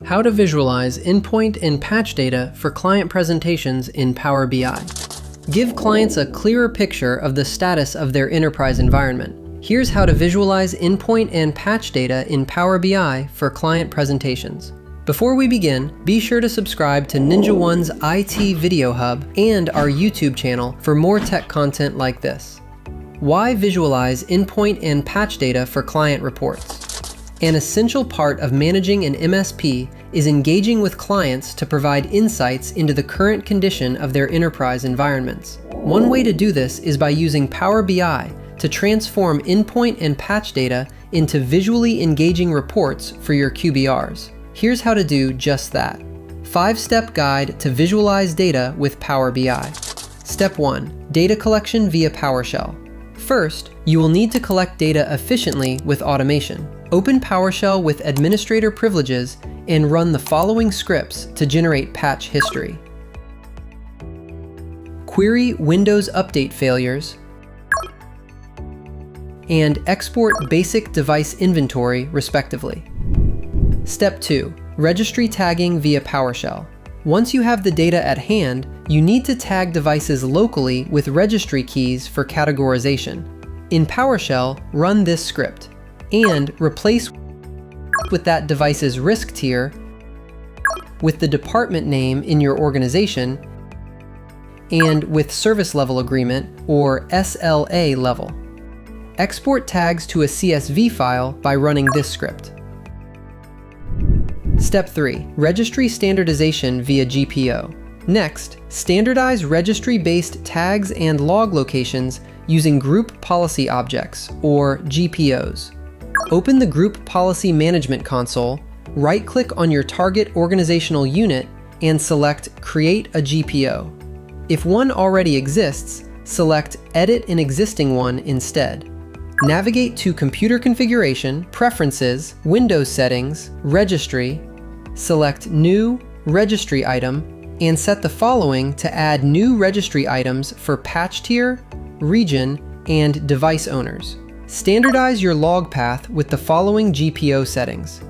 How to visualize endpoint and patch data for client presentations in Power BI. Give clients a clearer picture of the status of their enterprise environment. Here's how to visualize endpoint and patch data in Power BI for client presentations. Before we begin, be sure to subscribe to NinjaOne's IT Video Hub and our YouTube channel for more tech content like this. Why visualize endpoint and patch data for client reports? An essential part of managing an MSP is engaging with clients to provide insights into the current condition of their enterprise environments. One way to do this is by using Power BI to transform endpoint and patch data into visually engaging reports for your QBRs. Here's how to do just that. 5-step guide to visualize data with Power BI. Step 1. Data collection via PowerShell. First, you will need to collect data efficiently with automation. Open PowerShell with administrator privileges and run the following scripts to generate patch history. Query Windows Update failures and export basic device inventory, respectively. Step 2. Registry tagging via PowerShell. Once you have the data at hand, you need to tag devices locally with registry keys for categorization. In PowerShell, run this script and replace with that device's risk tier with the department name in your organization and with service level agreement, or SLA level. Export tags to a CSV file by running this script. Step 3. Registry Standardization via GPO. Next, standardize registry-based tags and log locations using Group Policy Objects, or GPOs. Open the Group Policy Management console, right-click on your target organizational unit, and select Create a GPO. If one already exists, select Edit an existing one instead. Navigate to Computer Configuration, Preferences, Windows Settings, Registry, select New Registry Item, and set the following to add new registry items for patch tier, region, and device owners. Standardize your log path with the following GPO settings.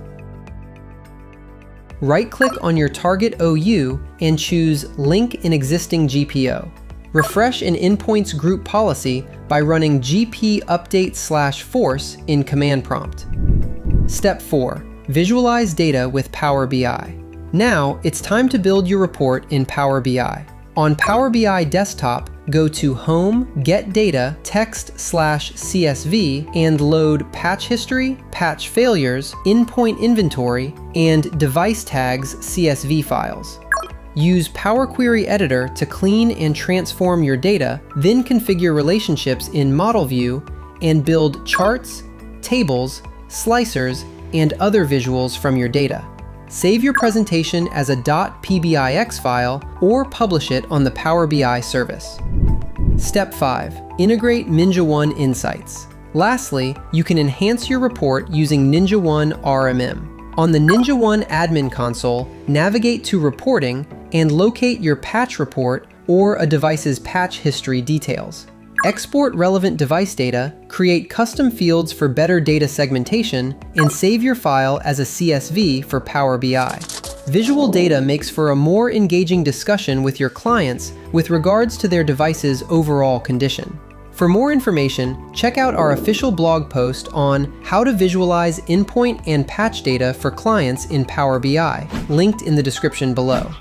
Right-click on your target OU and choose Link an existing GPO. Refresh an endpoint's group policy by running gp update/force in command prompt. Step 4. Visualize data with Power BI. Now, it's time to build your report in Power BI. On Power BI Desktop, go to Home, Get Data, Text/CSV, and load Patch History, Patch Failures, Endpoint Inventory, and Device Tags CSV files. Use Power Query Editor to clean and transform your data, then configure relationships in Model View and build charts, tables, slicers, and other visuals from your data. Save your presentation as a .pbix file or publish it on the Power BI service. Step 5. Integrate NinjaOne Insights. Lastly, you can enhance your report using NinjaOne RMM. On the NinjaOne admin console, navigate to Reporting and locate your patch report or a device's patch history details. Export relevant device data, create custom fields for better data segmentation, and save your file as a CSV for Power BI. Visual data makes for a more engaging discussion with your clients with regards to their device's overall condition. For more information, check out our official blog post on how to visualize endpoint and patch data for clients in Power BI, linked in the description below.